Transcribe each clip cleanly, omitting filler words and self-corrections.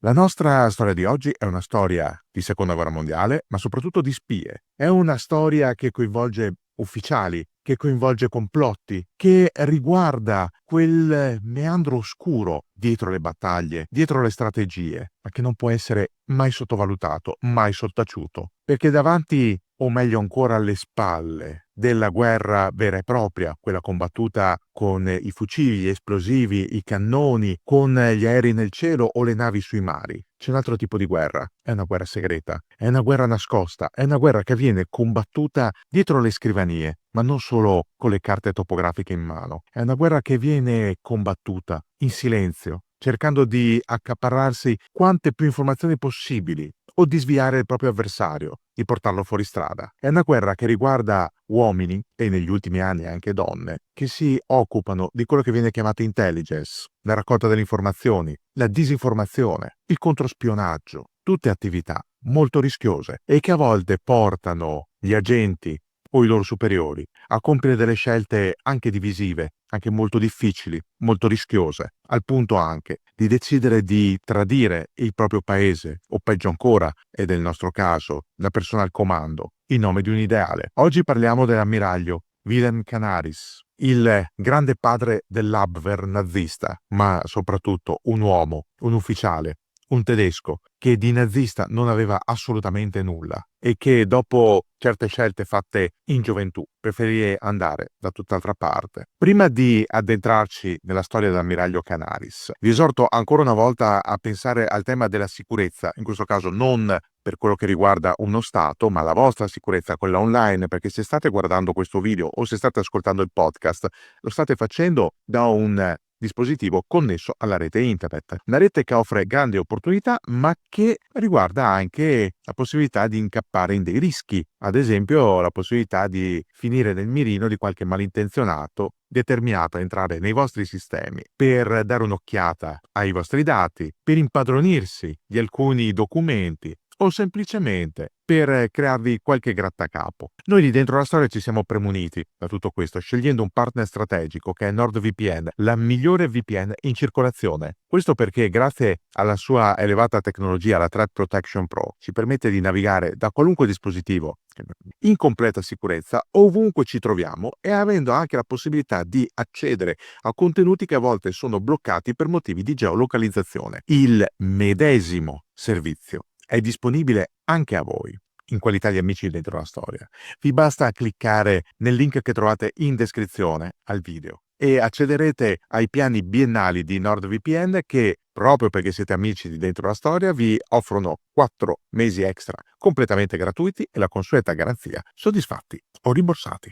La nostra storia di oggi è una storia di Seconda Guerra Mondiale, ma soprattutto di spie. È una storia che coinvolge ufficiali, che coinvolge complotti, che riguarda quel meandro oscuro dietro le battaglie, dietro le strategie, ma che non può essere mai sottovalutato, mai sottaciuto, perché davanti, o meglio ancora alle spalle, della guerra vera e propria, quella combattuta con i fucili, gli esplosivi, i cannoni, con gli aerei nel cielo o le navi sui mari. C'è un altro tipo di guerra, è una guerra segreta, è una guerra nascosta, è una guerra che viene combattuta dietro le scrivanie, ma non solo con le carte topografiche in mano. È una guerra che viene combattuta in silenzio, cercando di accaparrarsi quante più informazioni possibili o di sviare il proprio avversario, di portarlo fuori strada. È una guerra che riguarda uomini, e negli ultimi anni anche donne, che si occupano di quello che viene chiamato intelligence, la raccolta delle informazioni, la disinformazione, il controspionaggio, tutte attività molto rischiose e che a volte portano gli agenti o i loro superiori a compiere delle scelte anche divisive, anche molto difficili, molto rischiose, al punto anche di decidere di tradire il proprio paese o peggio ancora, ed è il nostro caso, la persona al comando, in nome di un ideale. Oggi parliamo dell'ammiraglio Wilhelm Canaris, il grande padre dell'Abwehr nazista, ma soprattutto un uomo, un ufficiale, un tedesco che di nazista non aveva assolutamente nulla e che dopo certe scelte fatte in gioventù preferì andare da tutt'altra parte. Prima di addentrarci nella storia dell'ammiraglio Canaris, vi esorto ancora una volta a pensare al tema della sicurezza, in questo caso non per quello che riguarda uno Stato, ma la vostra sicurezza, quella online, perché se state guardando questo video o se state ascoltando il podcast, lo state facendo da un dispositivo connesso alla rete internet. Una rete che offre grandi opportunità, ma che riguarda anche la possibilità di incappare in dei rischi, ad esempio la possibilità di finire nel mirino di qualche malintenzionato determinato a entrare nei vostri sistemi per dare un'occhiata ai vostri dati, per impadronirsi di alcuni documenti o semplicemente per crearvi qualche grattacapo. Noi di dentro la storia ci siamo premuniti da tutto questo, scegliendo un partner strategico che è NordVPN, la migliore VPN in circolazione. Questo perché grazie alla sua elevata tecnologia, la Threat Protection Pro, ci permette di navigare da qualunque dispositivo in completa sicurezza ovunque ci troviamo e avendo anche la possibilità di accedere a contenuti che a volte sono bloccati per motivi di geolocalizzazione. Il medesimo servizio è disponibile anche a voi, in qualità di amici dentro la storia. Vi basta cliccare nel link che trovate in descrizione al video e accederete ai piani biennali di NordVPN che, proprio perché siete amici di dentro la storia, vi offrono 4 mesi extra completamente gratuiti e la consueta garanzia soddisfatti o rimborsati.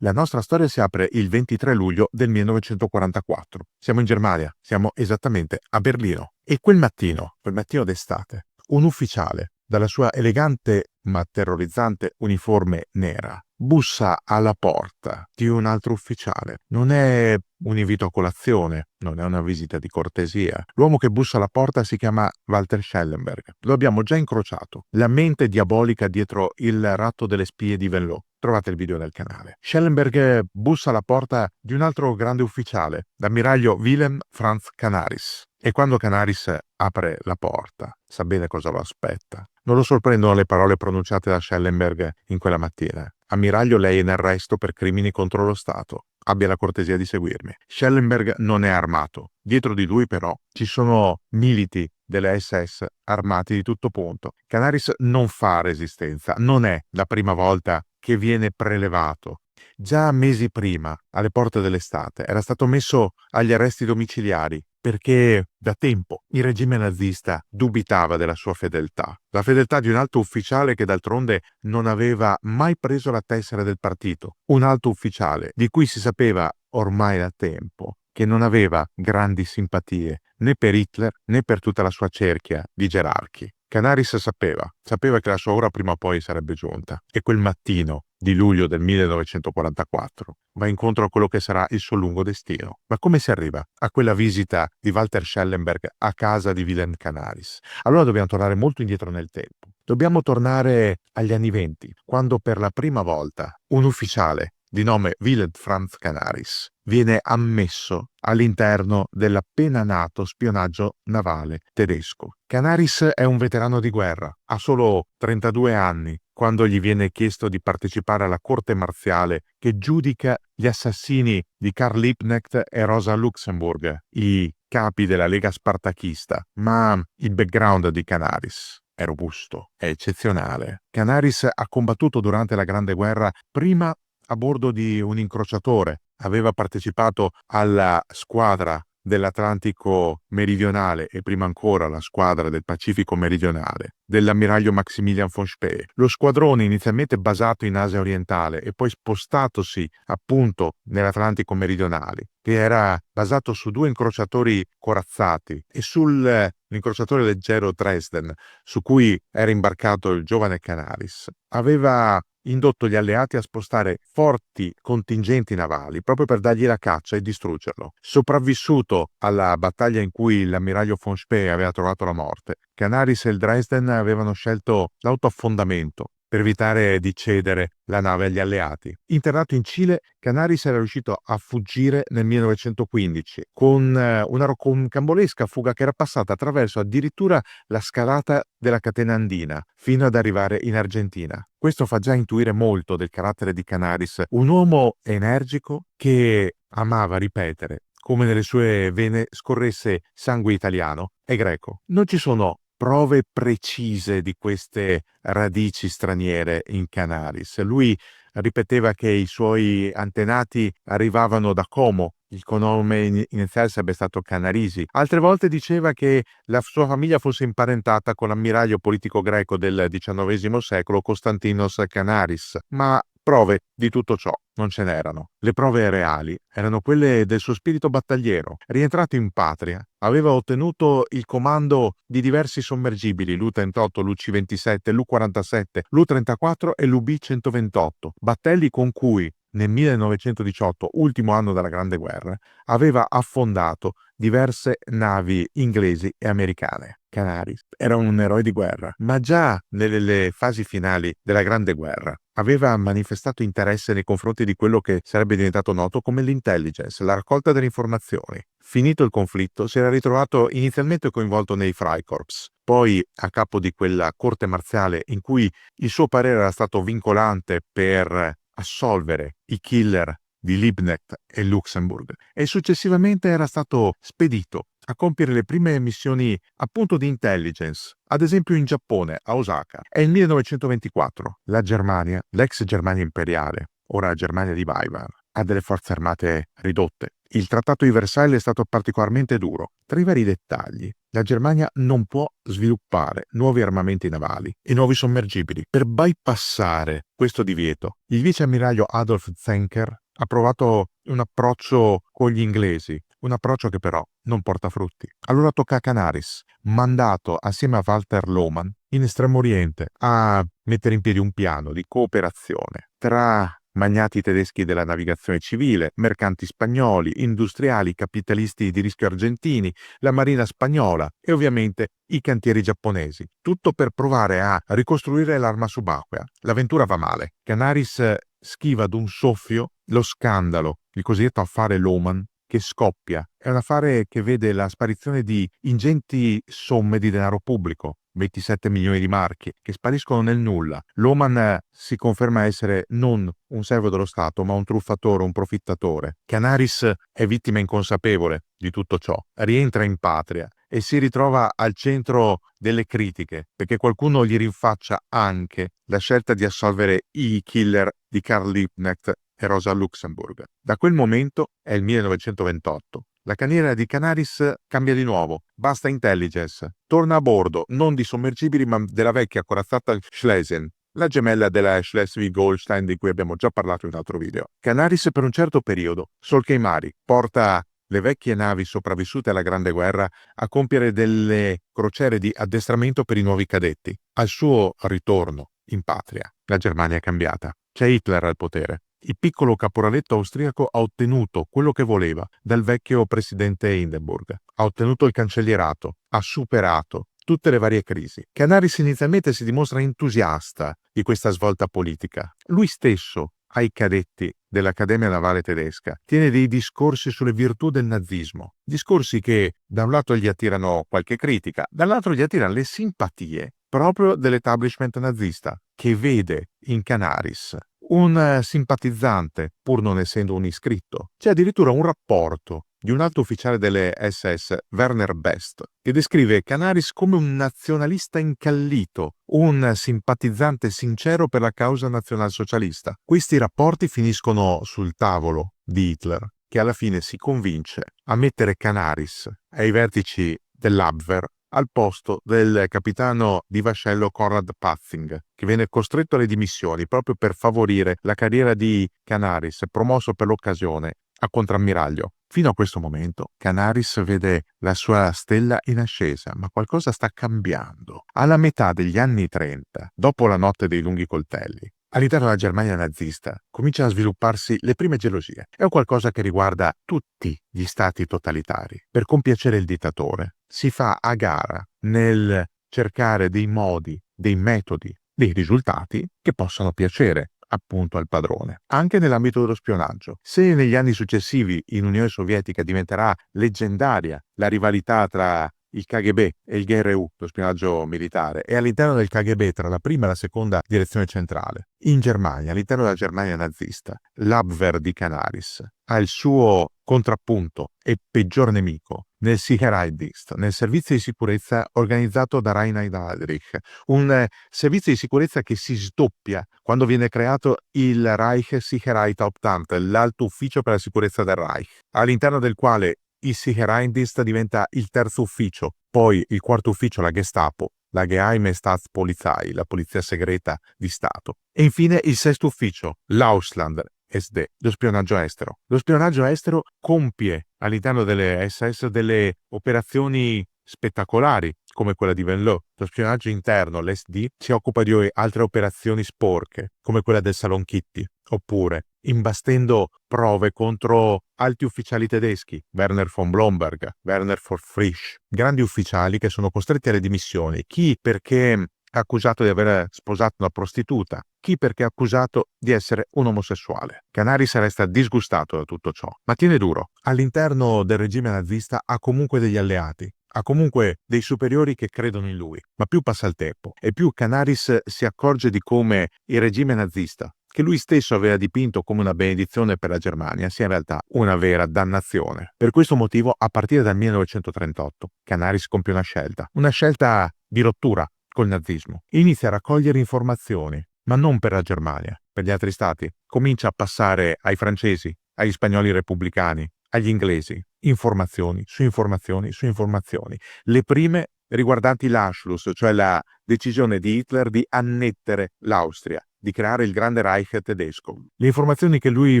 La nostra storia si apre il 23 luglio del 1944. Siamo in Germania, siamo esattamente a Berlino. E quel mattino d'estate, un ufficiale, dalla sua elegante ma terrorizzante uniforme nera, bussa alla porta di un altro ufficiale. Non è un invito a colazione, non è una visita di cortesia. L'uomo che bussa alla porta si chiama Walter Schellenberg. Lo abbiamo già incrociato. La mente diabolica dietro il ratto delle spie di Venlò. Trovate il video nel canale. Schellenberg bussa alla porta di un altro grande ufficiale, l'ammiraglio Wilhelm Franz Canaris. E quando Canaris apre la porta, sa bene cosa lo aspetta. Non lo sorprendono le parole pronunciate da Schellenberg in quella mattina. Ammiraglio, lei è in arresto per crimini contro lo Stato. Abbia la cortesia di seguirmi. Schellenberg non è armato. Dietro di lui, però, ci sono militi delle SS armati di tutto punto. Canaris non fa resistenza. Non è la prima volta che viene prelevato. Già mesi prima, alle porte dell'estate, era stato messo agli arresti domiciliari perché da tempo il regime nazista dubitava della sua fedeltà. La fedeltà di un alto ufficiale che d'altronde non aveva mai preso la tessera del partito. Un alto ufficiale di cui si sapeva ormai da tempo che non aveva grandi simpatie né per Hitler né per tutta la sua cerchia di gerarchi. Canaris sapeva che la sua ora prima o poi sarebbe giunta e quel mattino di luglio del 1944 va incontro a quello che sarà il suo lungo destino. Ma come si arriva a quella visita di Walter Schellenberg a casa di Wilhelm Canaris? Allora dobbiamo tornare molto indietro nel tempo. Dobbiamo tornare agli anni '20, quando per la prima volta un ufficiale di nome Willem Franz Canaris viene ammesso all'interno dell'appena nato spionaggio navale tedesco. Canaris è un veterano di guerra, ha solo 32 anni quando gli viene chiesto di partecipare alla corte marziale che giudica gli assassini di Karl Liebknecht e Rosa Luxemburg, i capi della Lega Spartachista. Ma il background di Canaris è robusto, è eccezionale. Canaris ha combattuto durante la Grande Guerra prima a bordo di un incrociatore, aveva partecipato alla squadra dell'Atlantico meridionale e prima ancora alla squadra del Pacifico meridionale dell'ammiraglio Maximilian von Spee. Lo squadrone, inizialmente basato in Asia orientale e poi spostatosi appunto nell'Atlantico meridionale, che era basato su 2 incrociatori corazzati e sull'incrociatore leggero Dresden, su cui era imbarcato il giovane Canaris, aveva indotto gli alleati a spostare forti contingenti navali proprio per dargli la caccia e distruggerlo. Sopravvissuto alla battaglia in cui l'ammiraglio von Spee aveva trovato la morte, Canaris e il Dresden avevano scelto l'autoaffondamento per evitare di cedere la nave agli alleati. Internato in Cile, Canaris era riuscito a fuggire nel 1915 con una rocambolesca fuga che era passata attraverso addirittura la scalata della catena andina fino ad arrivare in Argentina. Questo fa già intuire molto del carattere di Canaris, un uomo energico che amava ripetere come nelle sue vene scorresse sangue italiano e greco. Non ci sono prove precise di queste radici straniere in Canaris. Lui ripeteva che i suoi antenati arrivavano da Como, il cognome iniziale sarebbe stato Canarisi. Altre volte diceva che la sua famiglia fosse imparentata con l'ammiraglio politico greco del XIX secolo Konstantinos Canaris, ma prove di tutto ciò non ce n'erano. Le prove reali erano quelle del suo spirito battagliero. Rientrato in patria, aveva ottenuto il comando di diversi sommergibili, l'U-38, l'UC-27, l'U-47, l'U-34 e l'UB-128, battelli con cui nel 1918, ultimo anno della Grande Guerra, aveva affondato diverse navi inglesi e americane. Canaris era un eroe di guerra, ma già nelle fasi finali della Grande Guerra aveva manifestato interesse nei confronti di quello che sarebbe diventato noto come l'intelligence, la raccolta delle informazioni. Finito il conflitto, si era ritrovato inizialmente coinvolto nei Freikorps, poi a capo di quella corte marziale in cui il suo parere era stato vincolante per assolvere i killer di Liebknecht e Luxemburg, e successivamente era stato spedito a compiere le prime missioni appunto di intelligence, ad esempio in Giappone, a Osaka. È il 1924. La Germania, l'ex Germania imperiale, ora Germania di Weimar, ha delle forze armate ridotte. Il trattato di Versailles è stato particolarmente duro. Tra i vari dettagli, la Germania non può sviluppare nuovi armamenti navali e nuovi sommergibili. Per bypassare questo divieto, il viceammiraglio Adolf Zenker ha provato un approccio con gli inglesi, un approccio che però non porta frutti. Allora tocca a Canaris, mandato assieme a Walter Lohmann in Estremo Oriente a mettere in piedi un piano di cooperazione tra magnati tedeschi della navigazione civile, mercanti spagnoli, industriali, capitalisti di rischio argentini, la marina spagnola e ovviamente i cantieri giapponesi. Tutto per provare a ricostruire l'arma subacquea. L'avventura va male. Canaris schiva ad un soffio lo scandalo, il cosiddetto affare Lohmann, che scoppia. È un affare che vede la sparizione di ingenti somme di denaro pubblico, 27 milioni di marchi, che spariscono nel nulla. Lohmann si conferma essere non un servo dello Stato, ma un truffatore, un profittatore. Canaris è vittima inconsapevole di tutto ciò. Rientra in patria e si ritrova al centro delle critiche, perché qualcuno gli rinfaccia anche la scelta di assolvere i killer di Karl Liebknecht e Rosa Luxemburg. Da quel momento, è il 1928, la carriera di Canaris cambia di nuovo. Basta intelligence. Torna a bordo, non di sommergibili, ma della vecchia corazzata Schlesien, la gemella della Schleswig-Holstein di cui abbiamo già parlato in un altro video. Canaris per un certo periodo solca i mari, porta le vecchie navi sopravvissute alla Grande Guerra a compiere delle crociere di addestramento per i nuovi cadetti. Al suo ritorno in patria, la Germania è cambiata. C'è Hitler al potere. Il piccolo caporaletto austriaco ha ottenuto quello che voleva dal vecchio presidente Hindenburg. Ha ottenuto il cancellierato, ha superato tutte le varie crisi. Canaris inizialmente si dimostra entusiasta di questa svolta politica. Lui stesso ai cadetti dell'Accademia Navale Tedesca, tiene dei discorsi sulle virtù del nazismo. Discorsi che da un lato gli attirano qualche critica, dall'altro gli attirano le simpatie proprio dell'establishment nazista, che vede in Canaris un simpatizzante, pur non essendo un iscritto. C'è addirittura un rapporto di un alto ufficiale delle SS, Werner Best, che descrive Canaris come un nazionalista incallito, un simpatizzante sincero per la causa nazionalsocialista. Questi rapporti finiscono sul tavolo di Hitler, che alla fine si convince a mettere Canaris ai vertici dell'Abwehr al posto del capitano di vascello Konrad Patzing, che viene costretto alle dimissioni proprio per favorire la carriera di Canaris, promosso per l'occasione a contrammiraglio. Fino a questo momento Canaris vede la sua stella in ascesa, ma qualcosa sta cambiando. Alla metà degli anni 30, dopo la notte dei lunghi coltelli, all'interno della Germania nazista cominciano a svilupparsi le prime gelosie. È un qualcosa che riguarda tutti gli stati totalitari. Per compiacere il dittatore si fa a gara nel cercare dei modi, dei metodi, dei risultati che possano piacere appunto al padrone, anche nell'ambito dello spionaggio. Se negli anni successivi in Unione Sovietica diventerà leggendaria la rivalità tra il KGB e il GRU, lo spionaggio militare, e all'interno del KGB tra la prima e la seconda direzione centrale, in Germania, all'interno della Germania nazista, l'Abwehr di Canaris ha il suo contrappunto e peggior nemico nel Sicherheitsdienst, nel servizio di sicurezza organizzato da Reinhard Heydrich, un servizio di sicurezza che si sdoppia quando viene creato il Reich Sicherheitshauptamt, l'alto ufficio per la sicurezza del Reich, all'interno del quale il Sicherheitsdienst diventa il terzo ufficio, poi il quarto ufficio, la Gestapo, la Geheime Staatspolizei, la polizia segreta di Stato, e infine il sesto ufficio, l'Ausland SD, lo spionaggio estero. Lo spionaggio estero compie all'interno delle SS delle operazioni spettacolari, come quella di Venlò. Lo spionaggio interno, l'SD, si occupa di altre operazioni sporche, come quella del Salon Kitty, oppure imbastendo prove contro alti ufficiali tedeschi, Werner von Blomberg, Werner von Frisch, grandi ufficiali che sono costretti alle dimissioni, chi perché accusato di aver sposato una prostituta, chi perché accusato di essere un omosessuale. Canaris resta disgustato da tutto ciò, ma tiene duro. All'interno del regime nazista ha comunque degli alleati, ha comunque dei superiori che credono in lui, ma più passa il tempo e più Canaris si accorge di come il regime nazista, che lui stesso aveva dipinto come una benedizione per la Germania, sia in realtà una vera dannazione. Per questo motivo, a partire dal 1938, Canaris compie una scelta di rottura col nazismo. Inizia a raccogliere informazioni, ma non per la Germania, per gli altri stati. Comincia a passare ai francesi, agli spagnoli repubblicani, agli inglesi, informazioni su informazioni su informazioni. Le prime riguardanti l'Anschluss, cioè la decisione di Hitler di annettere l'Austria, di creare il grande Reich tedesco. Le informazioni che lui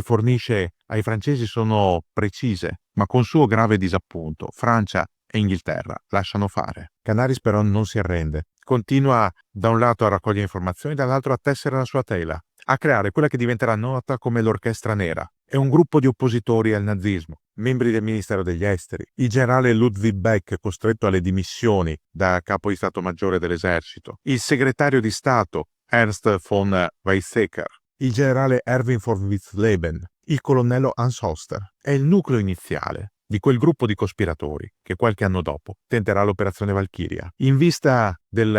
fornisce ai francesi sono precise, ma con suo grave disappunto. Francia e Inghilterra lasciano fare. Canaris però non si arrende. Continua da un lato a raccogliere informazioni, dall'altro a tessere la sua tela, a creare quella che diventerà nota come l'Orchestra Nera. È un gruppo di oppositori al nazismo, membri del Ministero degli Esteri, il generale Ludwig Beck costretto alle dimissioni da capo di Stato Maggiore dell'Esercito, il segretario di Stato Ernst von Weizsäcker, il generale Erwin von Witzleben, il colonnello Hans Oster. È il nucleo iniziale di quel gruppo di cospiratori che qualche anno dopo tenterà l'operazione Valchiria. In vista degli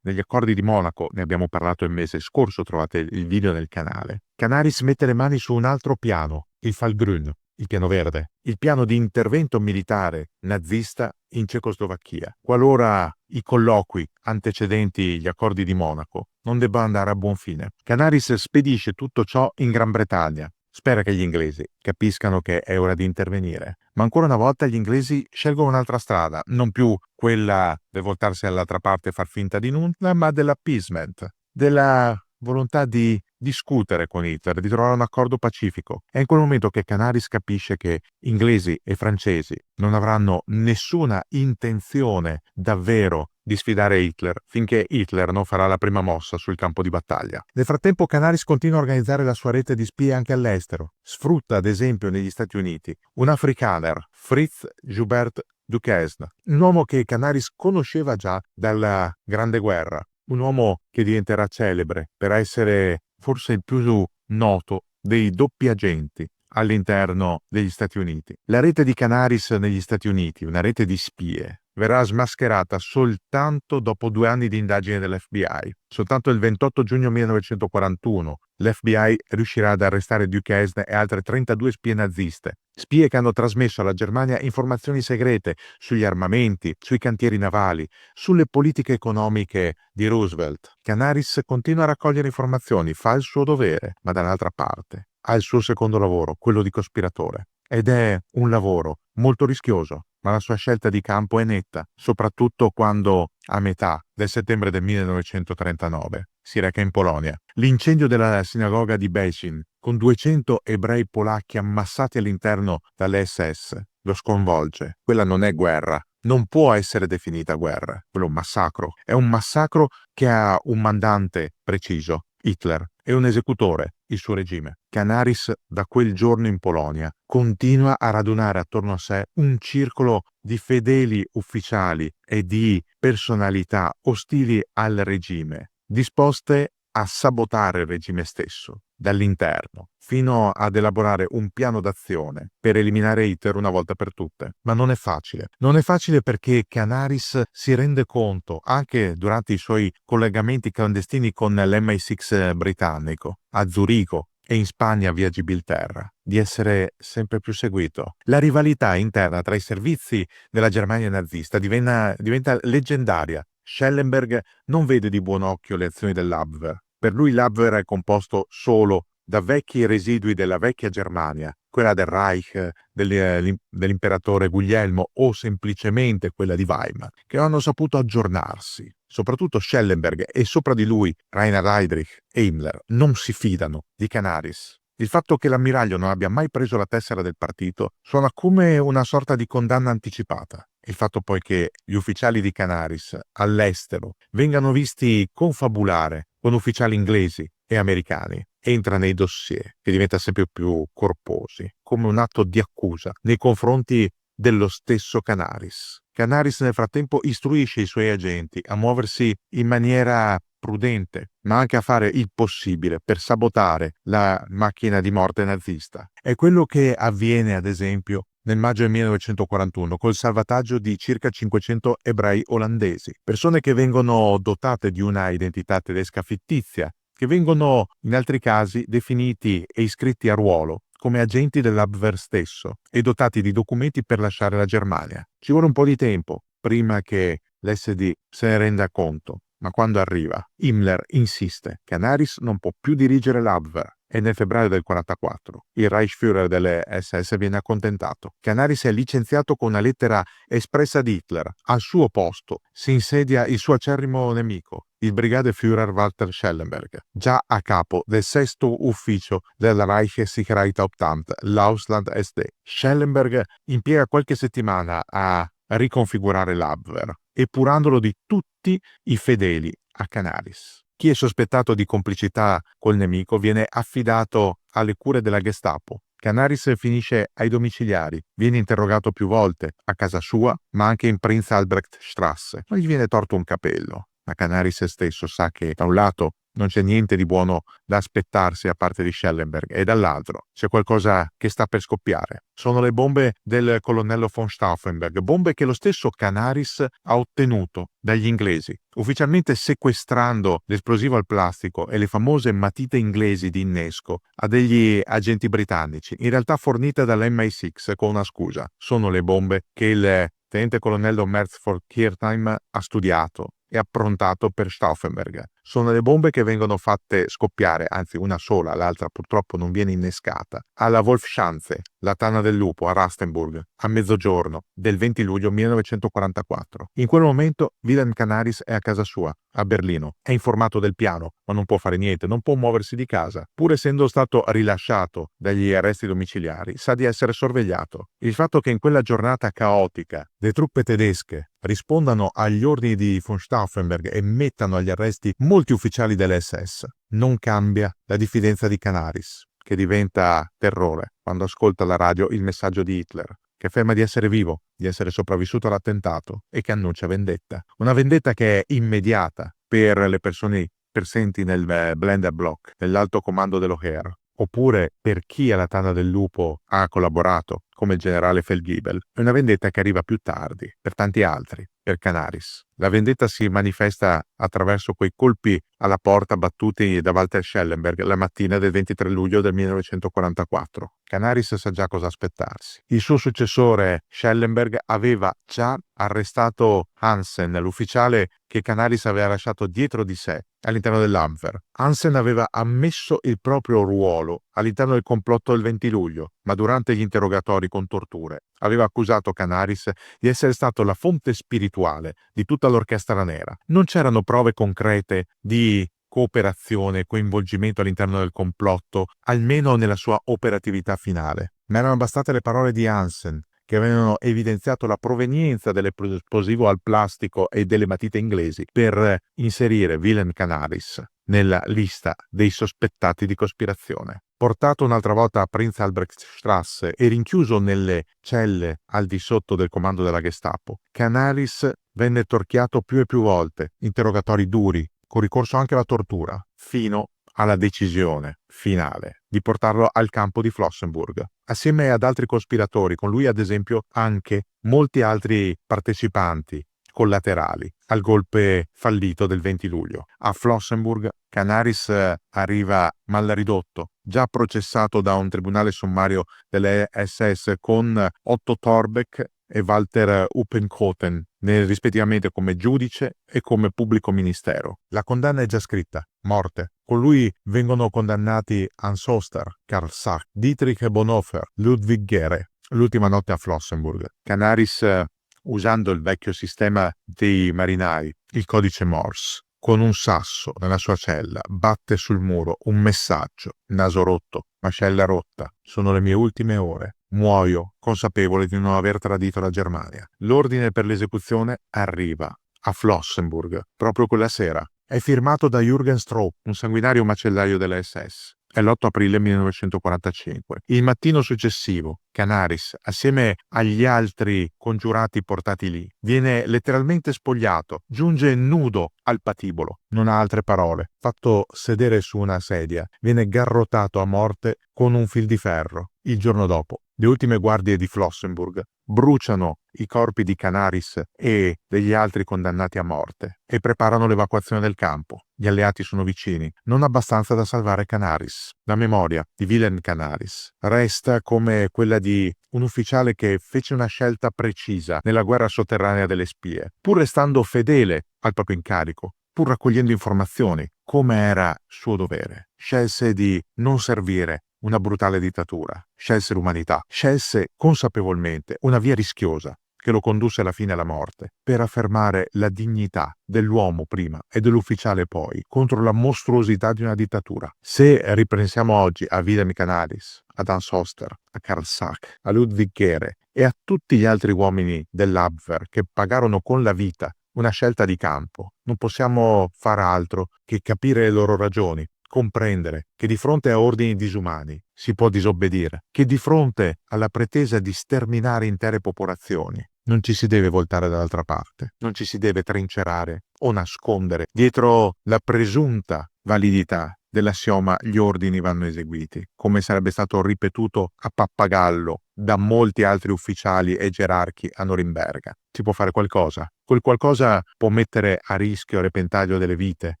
accordi di Monaco, ne abbiamo parlato il mese scorso, trovate il video nel canale, Canaris mette le mani su un altro piano, il Fallgrün, il piano verde, il piano di intervento militare nazista in Cecoslovacchia, qualora i colloqui antecedenti gli accordi di Monaco non debbano andare a buon fine. Canaris spedisce tutto ciò in Gran Bretagna. Spera che gli inglesi capiscano che è ora di intervenire. Ma ancora una volta gli inglesi scelgono un'altra strada, non più quella del voltarsi all'altra parte e far finta di nulla, ma dell'appeasement, della volontà di discutere con Hitler, di trovare un accordo pacifico. È in quel momento che Canaris capisce che inglesi e francesi non avranno nessuna intenzione davvero di sfidare Hitler finché Hitler non farà la prima mossa sul campo di battaglia. Nel frattempo Canaris continua a organizzare la sua rete di spie anche all'estero. Sfrutta, ad esempio, negli Stati Uniti un afrikaner, Fritz Joubert Duquesne, un uomo che Canaris conosceva già dalla Grande Guerra, un uomo che diventerà celebre per essere forse il più noto dei doppi agenti all'interno degli Stati Uniti. La rete di Canaris negli Stati Uniti, una rete di spie, verrà smascherata soltanto dopo 2 anni di indagine dell'FBI. Soltanto il 28 giugno 1941 l'FBI riuscirà ad arrestare Duke Esne e altre 32 spie naziste, spie che hanno trasmesso alla Germania informazioni segrete sugli armamenti, sui cantieri navali, sulle politiche economiche di Roosevelt. Canaris continua a raccogliere informazioni, fa il suo dovere, ma dall'altra parte ha il suo secondo lavoro, quello di cospiratore. Ed è un lavoro molto rischioso, ma la sua scelta di campo è netta, soprattutto quando, a metà del settembre del 1939, si reca in Polonia. L'incendio della sinagoga di Becin, con 200 ebrei polacchi ammassati all'interno dalle SS, lo sconvolge. Quella non è guerra. Non può essere definita guerra. Quello è un massacro. È un massacro che ha un mandante preciso, Hitler, e un esecutore, il suo regime. Canaris, da quel giorno in Polonia, continua a radunare attorno a sé un circolo di fedeli ufficiali e di personalità ostili al regime, disposte a sabotare il regime stesso, dall'interno, fino ad elaborare un piano d'azione per eliminare Hitler una volta per tutte. Ma non è facile. Non è facile perché Canaris si rende conto, anche durante i suoi collegamenti clandestini con l'MI6 britannico, a Zurigo e in Spagna via Gibilterra, di essere sempre più seguito. La rivalità interna tra i servizi della Germania nazista diventa leggendaria. Schellenberg non vede di buon occhio le azioni dell'Abwehr. Per lui l'Abwehr è composto solo da vecchi residui della vecchia Germania, quella del Reich, dell'imperatore Guglielmo o semplicemente quella di Weimar, che hanno saputo aggiornarsi. Soprattutto Schellenberg e sopra di lui Reinhard Heydrich e Himmler non si fidano di Canaris. Il fatto che l'ammiraglio non abbia mai preso la tessera del partito suona come una sorta di condanna anticipata. Il fatto poi che gli ufficiali di Canaris all'estero vengano visti confabulare con ufficiali inglesi e americani entra nei dossier e diventa sempre più corposi, come un atto di accusa nei confronti dello stesso Canaris. Canaris nel frattempo istruisce i suoi agenti a muoversi in maniera prudente, ma anche a fare il possibile per sabotare la macchina di morte nazista. È quello che avviene, ad esempio, nel maggio del 1941 col salvataggio di circa 500 ebrei olandesi, persone che vengono dotate di una identità tedesca fittizia, che vengono in altri casi definiti e iscritti a ruolo come agenti dell'Abwehr stesso e dotati di documenti per lasciare la Germania. Ci vuole un po' di tempo prima che l'SD se ne renda conto, ma quando arriva, Himmler insiste. Canaris non può più dirigere l'Abwehr e nel febbraio del 1944 il Reichsführer delle SS viene accontentato. Canaris è licenziato con una lettera espressa di Hitler. Al suo posto si insedia il suo acerrimo nemico, il Brigadeführer Walter Schellenberg, già a capo del sesto ufficio del Reichssicherheitshauptamt, l'Ausland SD. Schellenberg impiega qualche settimana a riconfigurare l'Abwehr, epurandolo di tutti i fedeli a Canaris. Chi è sospettato di complicità col nemico viene affidato alle cure della Gestapo. Canaris finisce ai domiciliari, viene interrogato più volte, a casa sua, ma anche in Prinz Albrecht Strasse. Non gli viene torto un capello, ma Canaris stesso sa che, da un lato, non c'è niente di buono da aspettarsi a parte di Schellenberg e dall'altro c'è qualcosa che sta per scoppiare. Sono le bombe del colonnello von Stauffenberg, bombe che lo stesso Canaris ha ottenuto dagli inglesi, ufficialmente sequestrando l'esplosivo al plastico e le famose matite inglesi di innesco a degli agenti britannici, in realtà fornite dall'MI6 con una scusa. Sono le bombe che il tenente colonnello Mertzford Kirchheim ha studiato e approntato per Stauffenberg. Sono le bombe che vengono fatte scoppiare, anzi una sola, l'altra purtroppo non viene innescata, alla Wolfschanze, la Tana del Lupo, a Rastenburg, a mezzogiorno del 20 luglio 1944. In quel momento Wilhelm Canaris è a casa sua, a Berlino. È informato del piano, ma non può fare niente, non può muoversi di casa. Pur essendo stato rilasciato dagli arresti domiciliari, sa di essere sorvegliato. Il fatto che in quella giornata caotica le truppe tedesche rispondano agli ordini di von Stauffenberg e mettano agli arresti molti ufficiali dell'SS non cambia la diffidenza di Canaris, che diventa terrore quando ascolta alla radio il messaggio di Hitler, che afferma di essere vivo, di essere sopravvissuto all'attentato e che annuncia vendetta. Una vendetta che è immediata per le persone presenti nel Blender Block, nell'alto comando dell'Oher. oppure per chi alla Tana del Lupo ha collaborato, come il generale Feldgiebel, è una vendetta che arriva più tardi, per tanti altri, per Canaris. La vendetta si manifesta attraverso quei colpi alla porta battuti da Walter Schellenberg la mattina del 23 luglio del 1944. Canaris sa già cosa aspettarsi. Il suo successore, Schellenberg, aveva già arrestato Hansen, l'ufficiale che Canaris aveva lasciato dietro di sé all'interno dell'Abwehr. Hansen aveva ammesso il proprio ruolo all'interno del complotto del 20 luglio, ma durante gli interrogatori con torture aveva accusato Canaris di essere stato la fonte spirituale di tutta l'orchestra nera. Non c'erano prove concrete di cooperazione e coinvolgimento all'interno del complotto, almeno nella sua operatività finale. Ma erano bastate le parole di Hansen, che avevano evidenziato la provenienza dell'esplosivo al plastico e delle matite inglesi per inserire Wilhelm Canaris nella lista dei sospettati di cospirazione. Portato un'altra volta a Prinz Albrechtstrasse e rinchiuso nelle celle al di sotto del comando della Gestapo, Canaris venne torchiato più e più volte, interrogatori duri, con ricorso anche alla tortura, fino alla decisione finale di portarlo al campo di Flossenburg, assieme ad altri cospiratori, con lui ad esempio anche molti altri partecipanti collaterali al golpe fallito del 20 luglio. A Flossenburg Canaris arriva mal ridotto, già processato da un tribunale sommario delle SS con Otto Torbeck e Walter Uppenkoten, rispettivamente come giudice e come pubblico ministero. La condanna è già scritta, morte. Con lui vengono condannati Hans Oster, Karl Sach, Dietrich Bonhoeffer, Ludwig Gehre. L'ultima notte a Flossenburg. Canaris, usando il vecchio sistema dei marinai, il codice Morse, con un sasso nella sua cella, batte sul muro un messaggio: naso rotto, mascella rotta, sono le mie ultime ore. Muoio consapevole di non aver tradito la Germania. L'ordine per l'esecuzione arriva a Flossenburg proprio quella sera. È firmato da Jürgen Stroop, un sanguinario macellaio della SS. È l'8 aprile 1945. Il mattino successivo, Canaris, assieme agli altri congiurati portati lì, viene letteralmente spogliato, giunge nudo al patibolo, non ha altre parole, fatto sedere su una sedia, viene garrottato a morte con un fil di ferro. Il giorno dopo, le ultime guardie di Flossenburg bruciano i corpi di Canaris e degli altri condannati a morte e preparano l'evacuazione del campo. Gli alleati sono vicini, non abbastanza da salvare Canaris. La memoria di Wilhelm Canaris resta come quella di un ufficiale che fece una scelta precisa nella guerra sotterranea delle spie, pur restando fedele al proprio incarico, pur raccogliendo informazioni, come era suo dovere. Scelse di non servire una brutale dittatura, scelse l'umanità, scelse consapevolmente una via rischiosa che lo condusse alla fine alla morte, per affermare la dignità dell'uomo prima e dell'ufficiale poi, contro la mostruosità di una dittatura. Se ripensiamo oggi a Wilhelm Canaris, ad Hans Oster, a Karl Sach, a Ludwig Gehre e a tutti gli altri uomini dell'Abwehr che pagarono con la vita una scelta di campo, non possiamo far altro che capire le loro ragioni, comprendere che di fronte a ordini disumani si può disobbedire, che di fronte alla pretesa di sterminare intere popolazioni non ci si deve voltare dall'altra parte, non ci si deve trincerare o nascondere dietro la presunta validità dell'assioma gli ordini vanno eseguiti, come sarebbe stato ripetuto a pappagallo da molti altri ufficiali e gerarchi a Norimberga. Si può fare qualcosa. Quel qualcosa può mettere a rischio e a repentaglio delle vite,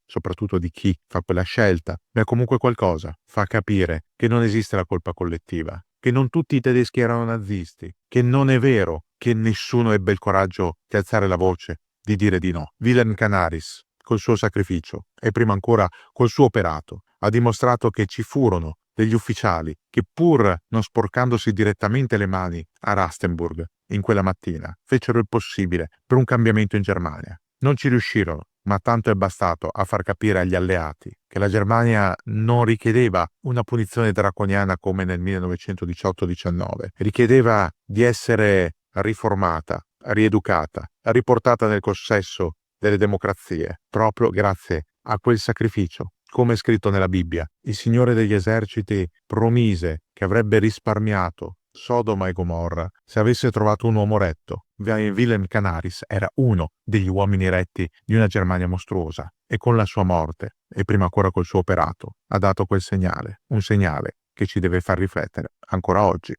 soprattutto di chi fa quella scelta, ma comunque qualcosa fa capire che non esiste la colpa collettiva, che non tutti i tedeschi erano nazisti, che non è vero che nessuno ebbe il coraggio di alzare la voce, di dire di no. Wilhelm Canaris, col suo sacrificio e prima ancora col suo operato, ha dimostrato che ci furono degli ufficiali che, pur non sporcandosi direttamente le mani a Rastenburg in quella mattina, fecero il possibile per un cambiamento in Germania. Non ci riuscirono, ma tanto è bastato a far capire agli alleati che la Germania non richiedeva una punizione draconiana come nel 1918-19, richiedeva di essere riformata, rieducata, riportata nel consesso delle democrazie, proprio grazie a quel sacrificio. Come è scritto nella Bibbia, il Signore degli eserciti promise che avrebbe risparmiato Sodoma e Gomorra se avesse trovato un uomo retto. Wilhelm Canaris era uno degli uomini retti di una Germania mostruosa e con la sua morte, e prima ancora col suo operato, ha dato quel segnale, un segnale che ci deve far riflettere ancora oggi.